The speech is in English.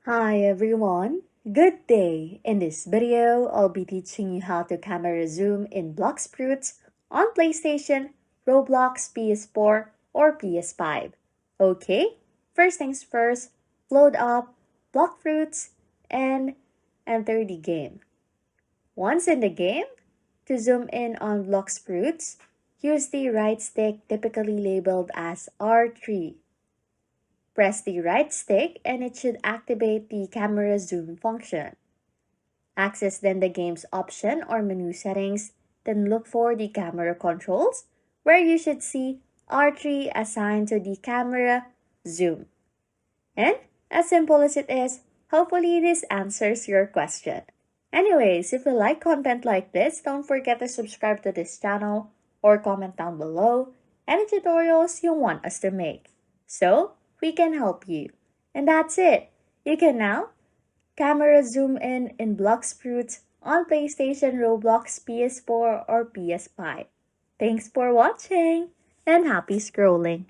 Hi everyone, good day! In this video, I'll be teaching you how to camera zoom in Blox Fruits on PlayStation, Roblox PS4 or PS5. Okay, first things first, load up Blox Fruits and enter the game. Once in the game, to zoom in on Blox Fruits, use the right stick typically labeled as R3. Press the right stick and it should activate the camera zoom function. Access then the game's option or menu settings, then look for the camera controls, where you should see R3 assigned to the camera zoom. And as simple as it is, hopefully this answers your question. Anyways, if you like content like this, don't forget to subscribe to this channel or comment down below any tutorials you want us to make, so we can help you. And that's it. You can now camera zoom in Blox Fruits on PlayStation, Roblox, PS4, or PS5. Thanks for watching and happy scrolling.